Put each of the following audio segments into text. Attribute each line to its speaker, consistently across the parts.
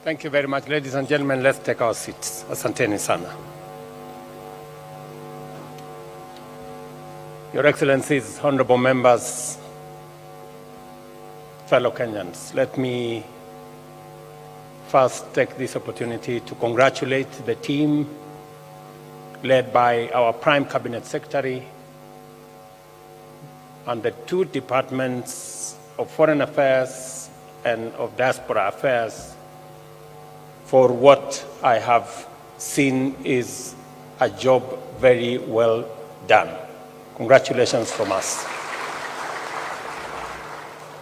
Speaker 1: Thank you very much. Ladies and gentlemen, let's take our seats. Asanteni sana. Your Excellencies, honorable members, fellow Kenyans, let me first take this opportunity to congratulate the team led by our Prime Cabinet Secretary and the two departments of Foreign Affairs and of Diaspora Affairs for what I have seen is a job very well done. Congratulations from us.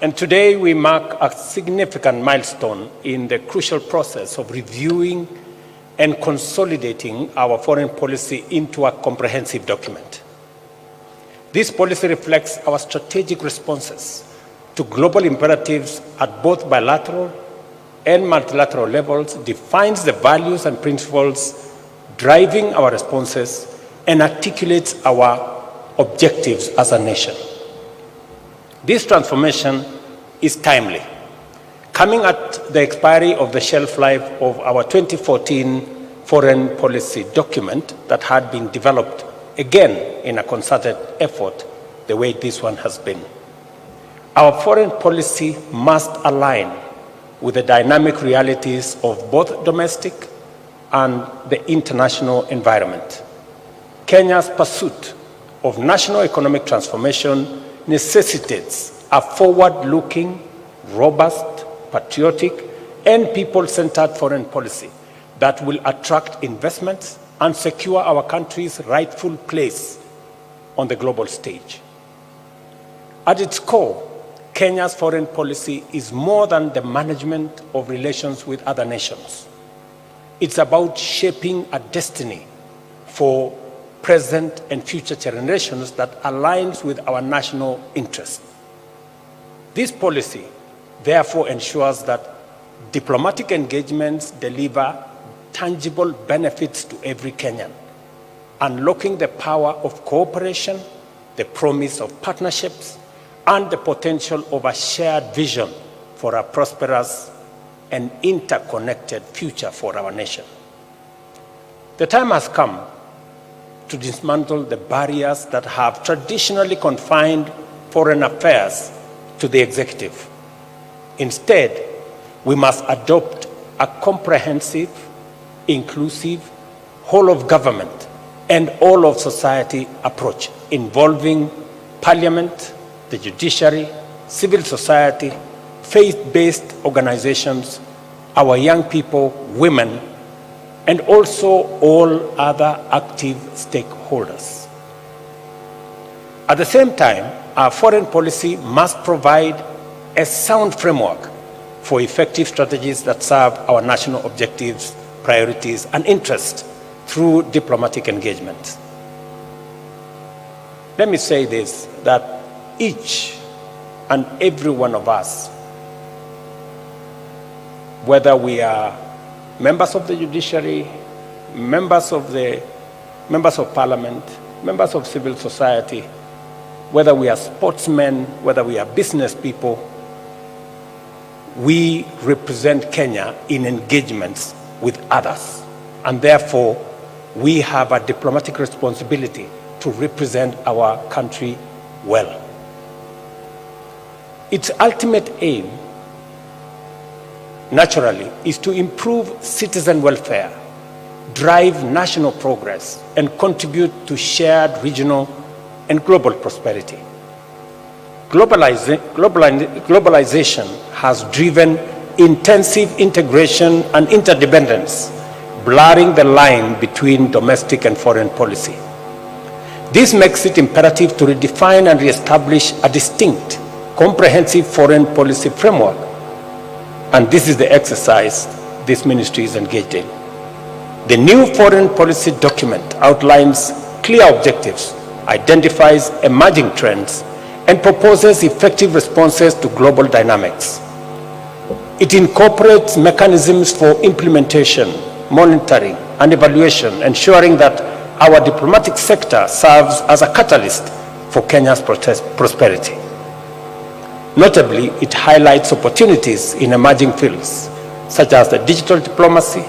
Speaker 1: And today we mark a significant milestone in the crucial process of reviewing and consolidating our foreign policy into a comprehensive document. This policy reflects our strategic responses to global imperatives at both bilateral and multilateral levels, defines the values and principles driving our responses, and articulates our objectives as a nation. This transformation is timely, coming at the expiry of the shelf life of our 2014 foreign policy document that had been developed again in a concerted effort the way this one has been. Our foreign policy must align with the dynamic realities of both domestic and the international environment. Kenya's pursuit of national economic transformation necessitates a forward-looking, robust, patriotic, and people-centered foreign policy that will attract investments and secure our country's rightful place on the global stage. At its core, Kenya's foreign policy is more than the management of relations with other nations. It's about shaping a destiny for present and future generations that aligns with our national interests. This policy, therefore, ensures that diplomatic engagements deliver tangible benefits to every Kenyan, unlocking the power of cooperation, the promise of partnerships, and the potential of a shared vision for a prosperous and interconnected future for our nation. The time has come to dismantle the barriers that have traditionally confined foreign affairs to the executive. Instead, we must adopt a comprehensive, inclusive, whole of government and all of society approach involving parliament, the judiciary, civil society, faith-based organizations, our young people, women, and also all other active stakeholders. At the same time, our foreign policy must provide a sound framework for effective strategies that serve our national objectives, priorities, and interests through diplomatic engagement. Let me say this, that each and every one of us, whether we are members of the judiciary, members of parliament, members of civil society, whether we are sportsmen, whether we are business people, we represent Kenya in engagements with others. And therefore, we have a diplomatic responsibility to represent our country well. Its ultimate aim, naturally, is to improve citizen welfare, drive national progress, and contribute to shared regional and global prosperity. Globalization has driven intensive integration and interdependence, blurring the line between domestic and foreign policy. This makes it imperative to redefine and reestablish a distinct, comprehensive foreign policy framework, and this is the exercise this ministry is engaged in. The new foreign policy document outlines clear objectives, identifies emerging trends, and proposes effective responses to global dynamics. It incorporates mechanisms for implementation, monitoring, and evaluation, ensuring that our diplomatic sector serves as a catalyst for Kenya's prosperity. Notably, it highlights opportunities in emerging fields such as the digital diplomacy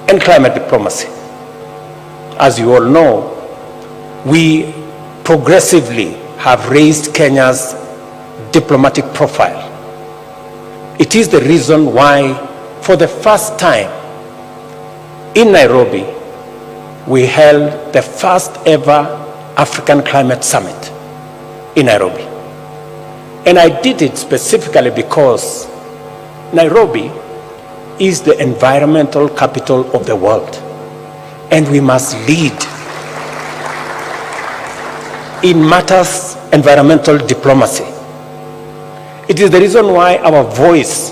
Speaker 1: and climate diplomacy. As you all know, we progressively have raised Kenya's diplomatic profile. It is the reason why, for the first time in Nairobi, we held the first ever African Climate Summit in Nairobi. And I did it specifically because Nairobi is the environmental capital of the world, and we must lead in matters environmental diplomacy. It is the reason why our voice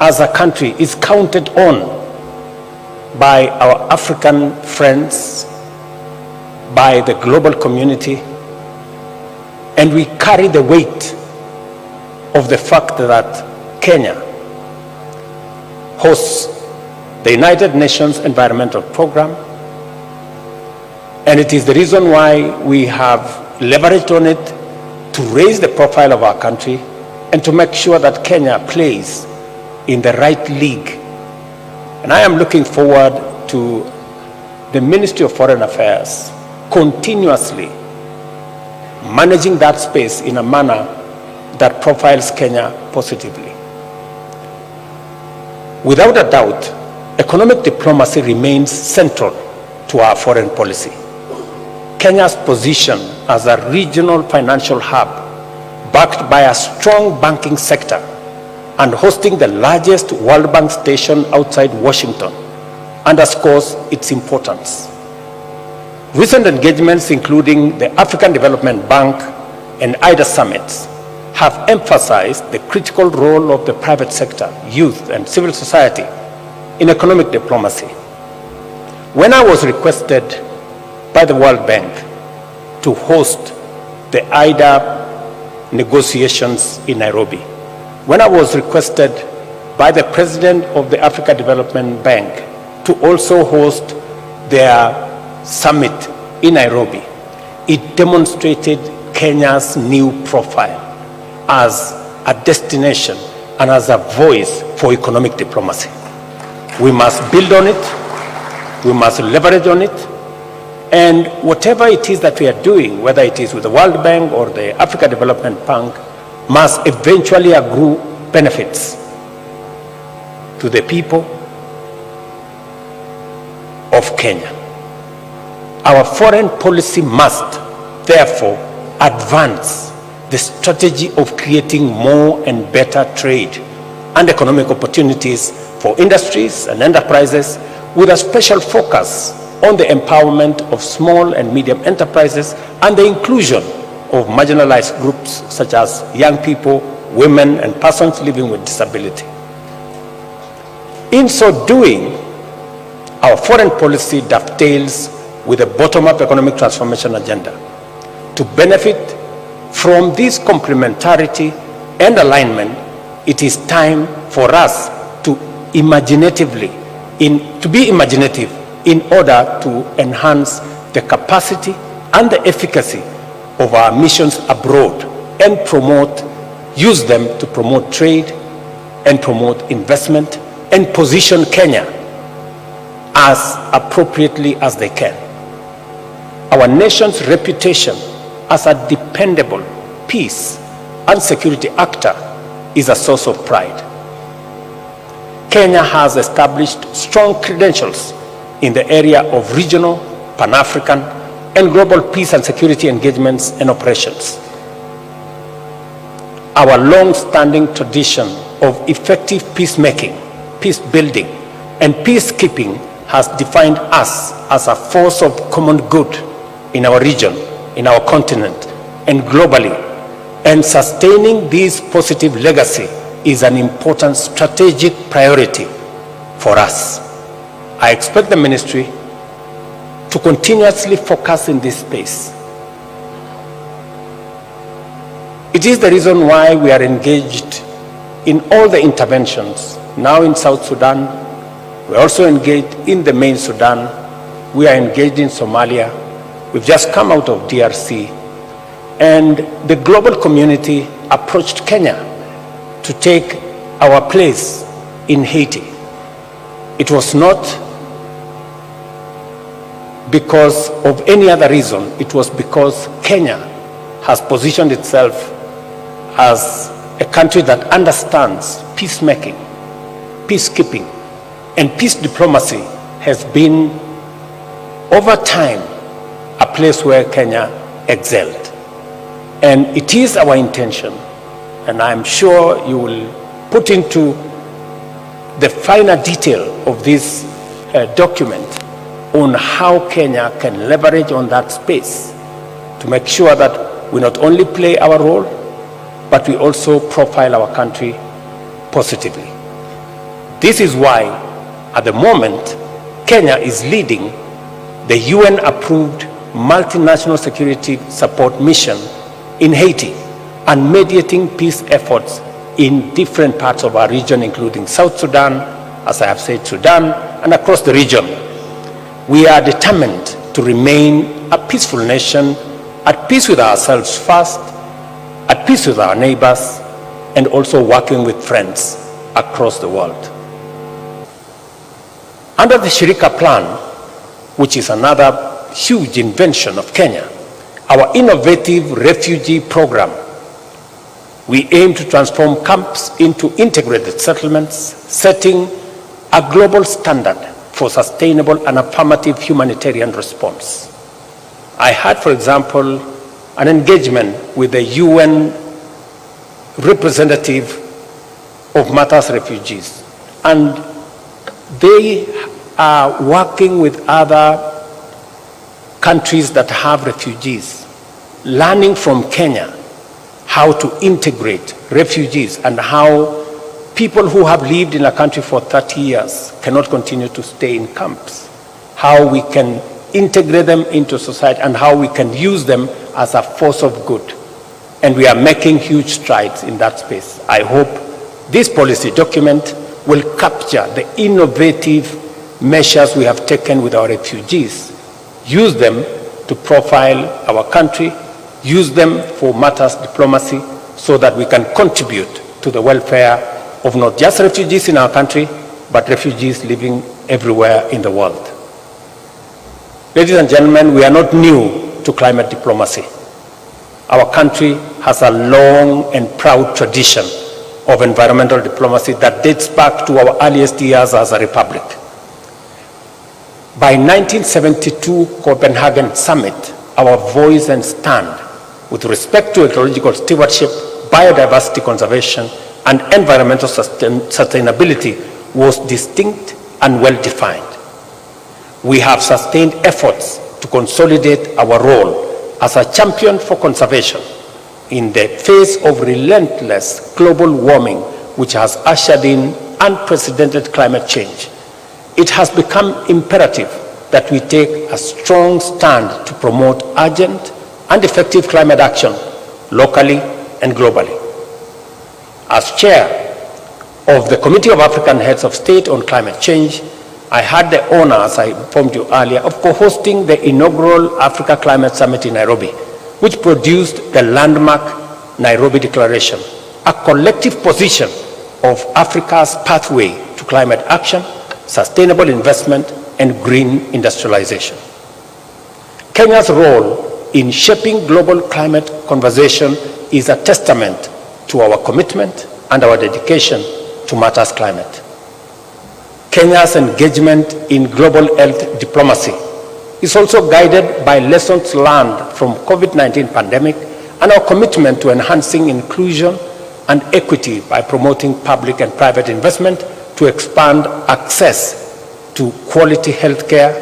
Speaker 1: as a country is counted on by our African friends, by the global community, and we carry the weight of the fact that Kenya hosts the United Nations Environmental Program, and it is the reason why we have leveraged on it to raise the profile of our country and to make sure that Kenya plays in the right league. And I am looking forward to the Ministry of Foreign Affairs continuously managing that space in a manner that profiles Kenya positively. Without a doubt, economic diplomacy remains central to our foreign policy. Kenya's position as a regional financial hub, backed by a strong banking sector and hosting the largest World Bank station outside Washington, underscores its importance. Recent engagements, including the African Development Bank and IDA summits, have emphasized the critical role of the private sector, youth, and civil society in economic diplomacy. When I was requested by the World Bank to host the IDA negotiations in Nairobi, when I was requested by the President of the Africa Development Bank to also host their summit in Nairobi, it demonstrated Kenya's new profile as a destination and as a voice for economic diplomacy. We must build on it, we must leverage on it, and whatever it is that we are doing, whether it is with the World Bank or the Africa Development Bank, must eventually accrue benefits to the people of Kenya. Our foreign policy must, therefore, advance the strategy of creating more and better trade and economic opportunities for industries and enterprises, with a special focus on the empowerment of small and medium enterprises and the inclusion of marginalized groups such as young people, women, and persons living with disability. In so doing, our foreign policy dovetails with the bottom-up economic transformation agenda. To benefit from this complementarity and alignment, it is time for us to be imaginative in order to enhance the capacity and the efficacy of our missions abroad and use them to promote trade and promote investment and position Kenya as appropriately as they can. Our nation's reputation as a dependable peace and security actor is a source of pride. Kenya has established strong credentials in the area of regional, Pan-African, and global peace and security engagements and operations. Our long-standing tradition of effective peacemaking, peace building, and peacekeeping has defined us as a force of common good in our region, in our continent, and globally. And sustaining this positive legacy is an important strategic priority for us. I expect the ministry to continuously focus in this space. It is the reason why we are engaged in all the interventions. Now in South Sudan, we're also engaged in the main Sudan. We are engaged in Somalia. We've just come out of DRC. And the global community approached Kenya to take our place in Haiti. It was not because of any other reason. It was because Kenya has positioned itself as a country that understands peacemaking, peacekeeping, and peace diplomacy has been, over time, a place where Kenya excelled. And it is our intention, and I'm sure you will put into the finer detail of this document on how Kenya can leverage on that space to make sure that we not only play our role, but we also profile our country positively. This is why, at the moment, Kenya is leading the UN-approved multinational security support mission in Haiti and mediating peace efforts in different parts of our region, including South Sudan, as I have said, Sudan, and across the region. We are determined to remain a peaceful nation, at peace with ourselves first, at peace with our neighbors, and also working with friends across the world. Under the Shirika Plan, which is another huge invention of Kenya, our innovative refugee program, we aim to transform camps into integrated settlements, setting a global standard for sustainable and affirmative humanitarian response. I had, for example, an engagement with the UN representative of Matters refugees, and they are working with other countries that have refugees, learning from Kenya how to integrate refugees and how people who have lived in a country for 30 years cannot continue to stay in camps, how we can integrate them into society and how we can use them as a force of good. And we are making huge strides in that space. I hope this policy document will capture the innovative measures we have taken with our refugees, use them to profile our country, use them for matters diplomacy so that we can contribute to the welfare of not just refugees in our country, but refugees living everywhere in the world. Ladies and gentlemen, we are not new to climate diplomacy. Our country has a long and proud tradition of environmental diplomacy that dates back to our earliest years as a republic. By 1972 Copenhagen Summit, our voice and stand with respect to ecological stewardship, biodiversity conservation, and environmental sustainability was distinct and well-defined. We have sustained efforts to consolidate our role as a champion for conservation in the face of relentless global warming, which has ushered in unprecedented climate change. It has become imperative that we take a strong stand to promote urgent and effective climate action locally and globally. As chair of the Committee of African Heads of State on Climate Change, I had the honor, as I informed you earlier, of co-hosting the inaugural Africa Climate Summit in Nairobi, which produced the landmark Nairobi Declaration, a collective position of Africa's pathway to climate action, sustainable investment, and green industrialization. Kenya's role in shaping global climate conversation is a testament to our commitment and our dedication to matters climate. Kenya's engagement in global health diplomacy is also guided by lessons learned from COVID-19 pandemic and our commitment to enhancing inclusion and equity by promoting public and private investment to expand access to quality health care,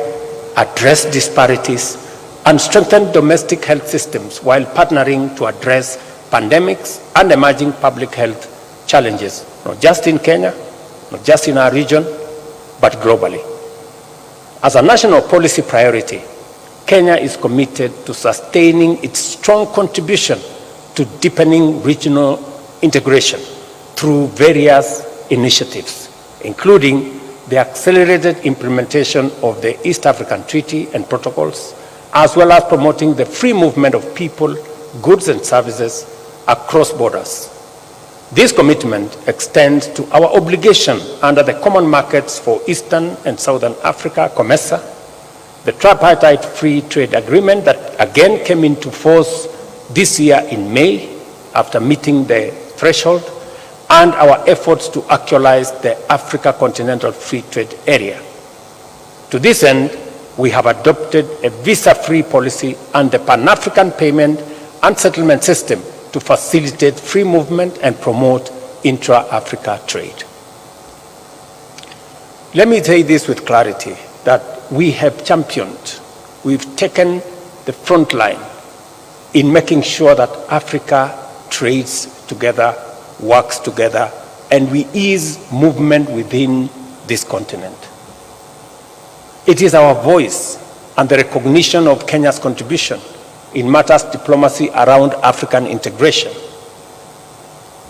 Speaker 1: address disparities, and strengthen domestic health systems while partnering to address pandemics and emerging public health challenges, not just in Kenya, not just in our region, but globally. As a national policy priority, Kenya is committed to sustaining its strong contribution to deepening regional integration through various initiatives, including the accelerated implementation of the East African Treaty and protocols, as well as promoting the free movement of people, goods, and services across borders. This commitment extends to our obligation under the Common Markets for Eastern and Southern Africa, COMESA, the tripartite free trade agreement that again came into force this year in May after meeting the threshold, and our efforts to actualize the Africa Continental Free Trade Area. To this end, we have adopted a visa-free policy and the Pan-African Payment and Settlement System to facilitate free movement and promote intra-Africa trade. Let me say this with clarity, that we have championed, we've taken the front line in making sure that Africa trades together, works together, and we ease movement within this continent. It is our voice and the recognition of Kenya's contribution in matters diplomacy around African integration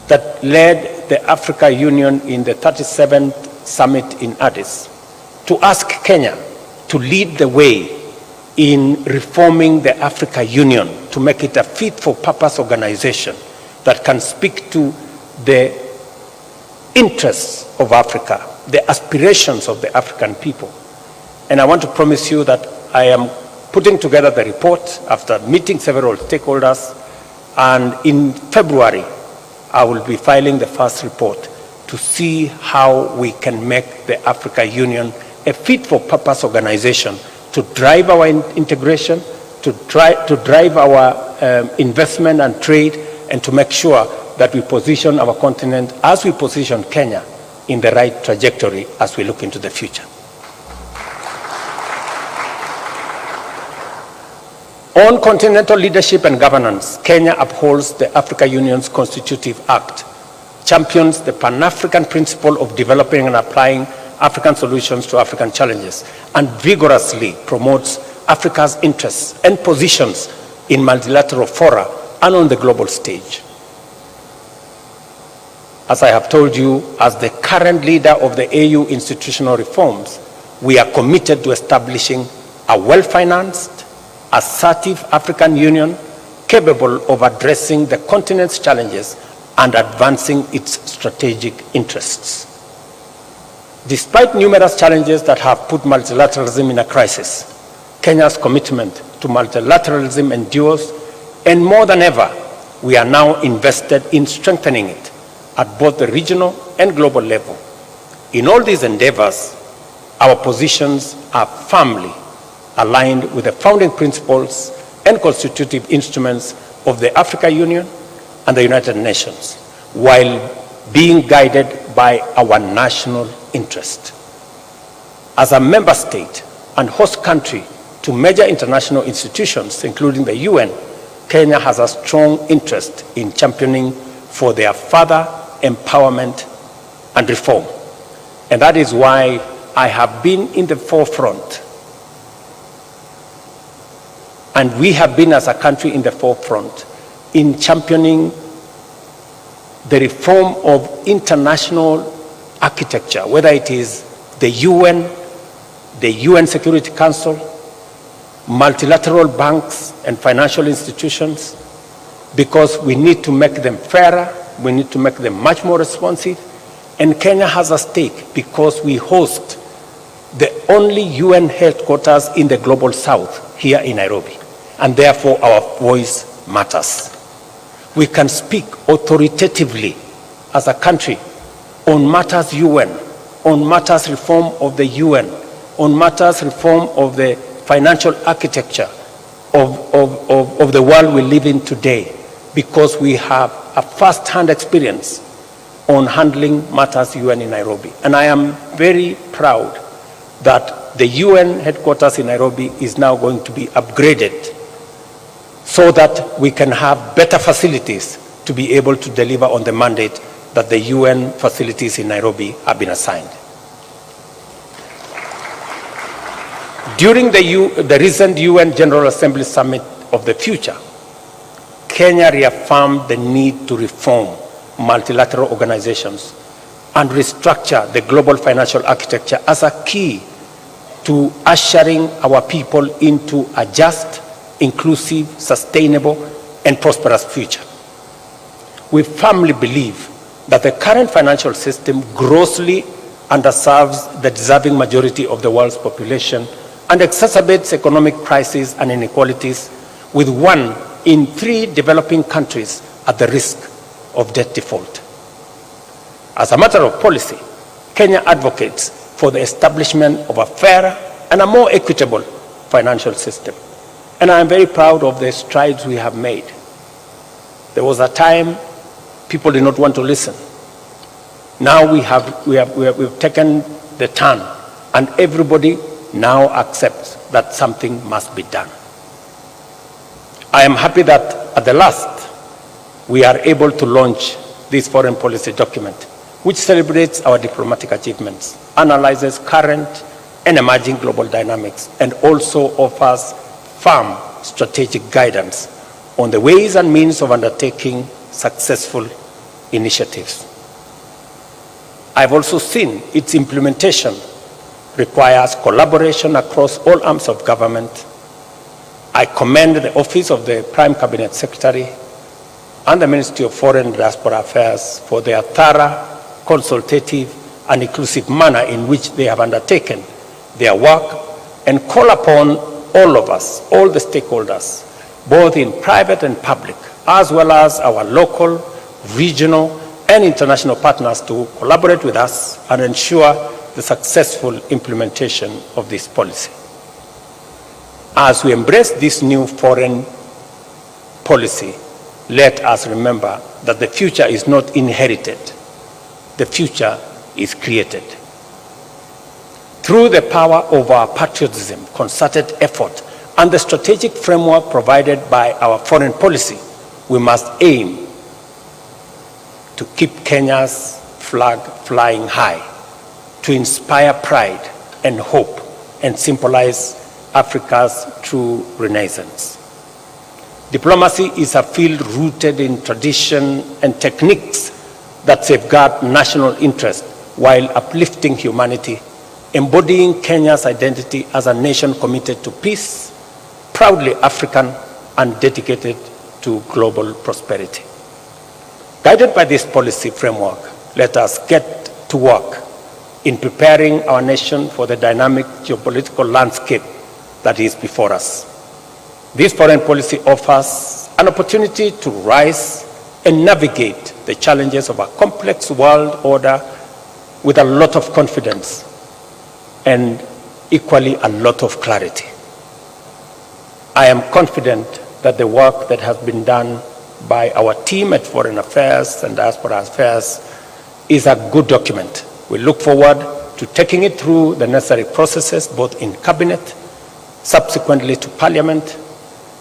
Speaker 1: that led the Africa Union in the 37th summit in Addis to ask Kenya to lead the way in reforming the Africa Union to make it a fit-for-purpose organization that can speak to the interests of Africa, the aspirations of the African people. And I want to promise you that I am putting together the report after meeting several stakeholders, and in February, I will be filing the first report to see how we can make the Africa Union a fit-for-purpose organization to drive our integration, to drive our investment and trade, and to make sure that we position our continent as we position Kenya in the right trajectory as we look into the future. On continental leadership and governance, Kenya upholds the Africa Union's Constitutive Act, champions the Pan-African principle of developing and applying African solutions to African challenges, and vigorously promotes Africa's interests and positions in multilateral fora and on the global stage. As I have told you, as the current leader of the AU institutional reforms, we are committed to establishing a well-financed, assertive African Union capable of addressing the continent's challenges and advancing its strategic interests. Despite numerous challenges that have put multilateralism in a crisis, Kenya's commitment to multilateralism endures, and more than ever, we are now invested in strengthening it at both the regional and global level. In all these endeavors, our positions are firmly aligned with the founding principles and constitutive instruments of the Africa Union and the United Nations, while being guided by our national interest. As a member state and host country to major international institutions, including the UN, Kenya has a strong interest in championing for their further empowerment and reform. And that is why I have been in the forefront, and we have been as a country in the forefront in championing the reform of international architecture, whether it is the UN Security Council, multilateral banks and financial institutions, because we need to make them fairer, we need to make them much more responsive. And Kenya has a stake because we host the only UN headquarters in the global south here in Nairobi, and therefore our voice matters. We can speak authoritatively as a country on matters UN, on matters reform of the UN, on matters reform of the financial architecture of the world we live in today, because we have a first-hand experience on handling matters UN in Nairobi. And I am very proud that the UN headquarters in Nairobi is now going to be upgraded so that we can have better facilities to be able to deliver on the mandate that the UN facilities in Nairobi have been assigned. During the recent UN General Assembly Summit of the Future, Kenya reaffirmed the need to reform multilateral organizations and restructure the global financial architecture as a key to ushering our people into a just, inclusive, sustainable, and prosperous future. We firmly believe that the current financial system grossly underserves the deserving majority of the world's population and exacerbates economic crises and inequalities, with 1 in 3 developing countries at the risk of debt default. As a matter of policy, Kenya advocates for the establishment of a fairer and a more equitable financial system. And I am very proud of the strides we have made. There was a time people did not want to listen. Now we've taken the turn, and everybody now accepts that something must be done. I am happy that at the last, we are able to launch this foreign policy document, which celebrates our diplomatic achievements, analyzes current and emerging global dynamics, and also offers firm strategic guidance on the ways and means of undertaking successful initiatives. I've also seen its implementation requires collaboration across all arms of government. I commend the Office of the Prime Cabinet Secretary and the Ministry of Foreign and Diaspora Affairs for their thorough, consultative, and inclusive manner in which they have undertaken their work, and call upon all of us, all the stakeholders, both in private and public, as well as our local, regional, and international partners to collaborate with us and ensure the successful implementation of this policy. As we embrace this new foreign policy, let us remember that the future is not inherited. The future is created. Through the power of our patriotism, concerted effort, and the strategic framework provided by our foreign policy, we must aim to keep Kenya's flag flying high, to inspire pride and hope, and symbolize Africa's true renaissance. Diplomacy is a field rooted in tradition and techniques that safeguard national interest while uplifting humanity, embodying Kenya's identity as a nation committed to peace, proudly African, and dedicated to global prosperity. Guided by this policy framework, let us get to work in preparing our nation for the dynamic geopolitical landscape that is before us. This foreign policy offers an opportunity to rise and navigate the challenges of a complex world order with a lot of confidence and equally a lot of clarity. I am confident that the work that has been done by our team at Foreign Affairs and Diaspora Affairs is a good document. We look forward to taking it through the necessary processes, both in Cabinet, subsequently to Parliament,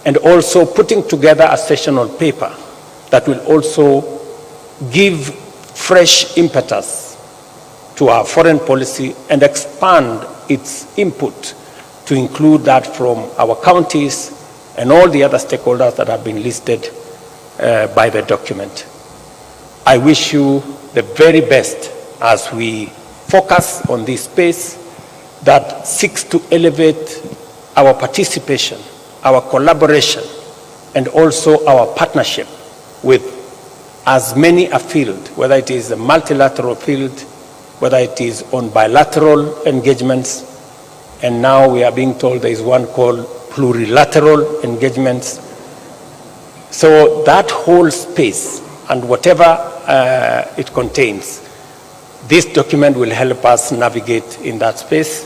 Speaker 1: and also putting together a sessional paper that will also give fresh impetus to our foreign policy and expand its input to include that from our counties and all the other stakeholders that have been listed by the document. I wish you the very best as we focus on this space that seeks to elevate our participation, our collaboration, and also our partnership with as many a field, whether it is a multilateral field, whether it is on bilateral engagements, and now we are being told there is one called plurilateral engagements. So that whole space and whatever it contains, this document will help us navigate in that space.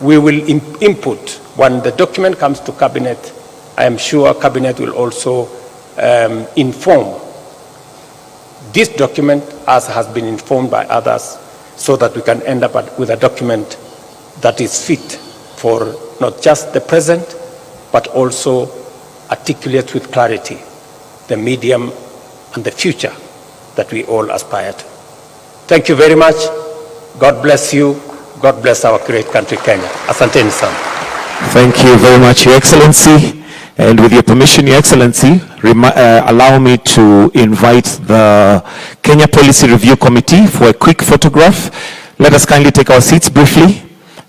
Speaker 1: We will input when the document comes to Cabinet. I am sure Cabinet will also inform this document as has been informed by others, so that we can end up with a document that is fit for not just the present, but also articulates with clarity the medium and the future that we all aspire to. Thank you very much. God bless you. God bless our great country, Kenya. Asanteni sana.
Speaker 2: Thank you very much, Your Excellency. And with your permission, Your Excellency, allow me to invite the Kenya Policy Review Committee for a quick photograph. Let us kindly take our seats briefly.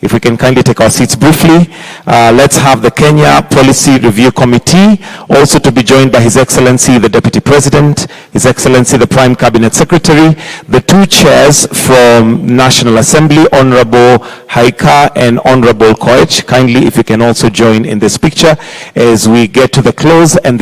Speaker 2: If we can kindly take our seats briefly. Let's have the Kenya Policy Review Committee, also to be joined by His Excellency the Deputy President, His Excellency the Prime Cabinet Secretary, the two chairs from National Assembly, Honorable Haika and Honorable Koech. Kindly, if you can also join in this picture as we get to the close and